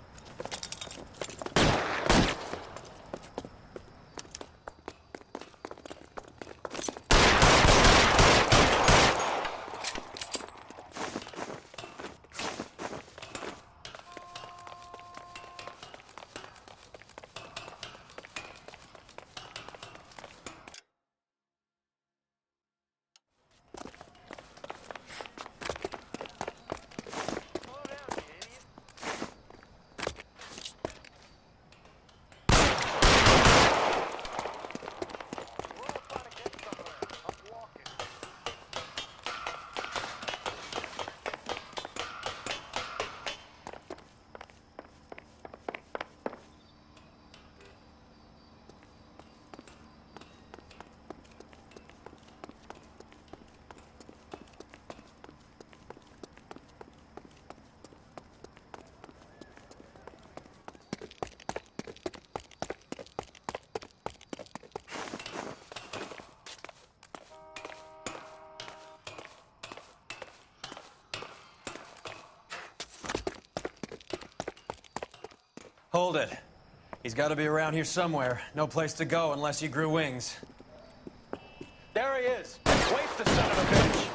Speaker 5: Hold it. He's got to be around here somewhere. No place to go unless he grew wings. There he is. Waste the son of a bitch.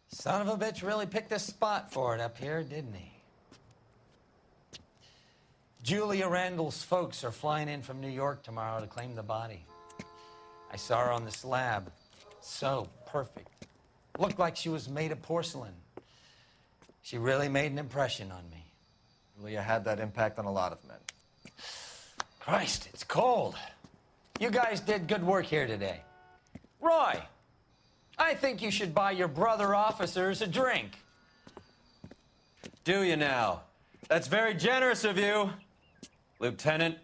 Speaker 2: Son of a bitch really picked a spot for it up here, didn't he? Julia Randall's folks are flying in from New York tomorrow to claim the body. I saw her on the slab. So perfect. Looked like she was made of porcelain. She really made an impression on me.
Speaker 4: Julia had that impact on a lot of men.
Speaker 2: Christ, it's cold. You guys did good work here today. Roy, I think you should buy your brother officers a drink.
Speaker 5: Do you now? That's very generous of you, Lieutenant.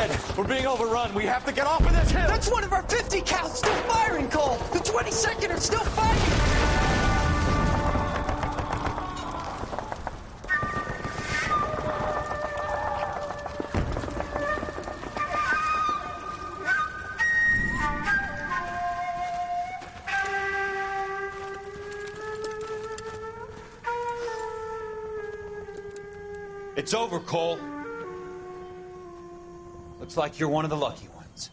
Speaker 17: dead. We're being overrun. We have to get off of this hill.
Speaker 7: That's one of our 50 cals still firing, Cole. The 22nd are still fighting.
Speaker 17: It's over, Cole. Looks like you're one of the lucky ones.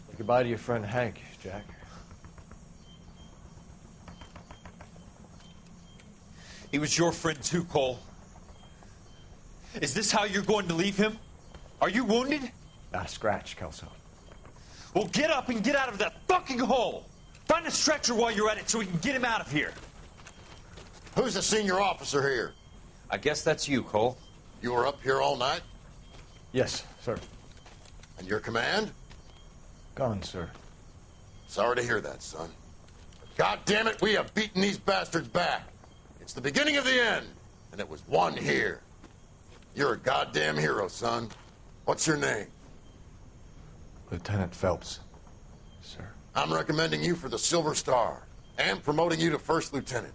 Speaker 4: Say goodbye to your friend Hank, Jack.
Speaker 17: He was your friend too, Cole. Is this how you're going to leave him? Are you wounded?
Speaker 4: Not a scratch, Kelso.
Speaker 17: Well, get up and get out of that fucking hole! Find a stretcher while you're at it so we can get him out of here.
Speaker 8: Who's the senior officer here?
Speaker 17: I guess that's you, Cole.
Speaker 8: You were up here all night?
Speaker 4: Yes, sir.
Speaker 8: And your command?
Speaker 4: Gone, sir.
Speaker 8: Sorry to hear that, son. God damn it, we have beaten these bastards back. It's the beginning of the end, and it was one here. You're a goddamn hero, son. What's your name?
Speaker 4: Lieutenant Phelps, sir.
Speaker 8: I'm recommending you for the Silver Star and promoting you to first lieutenant.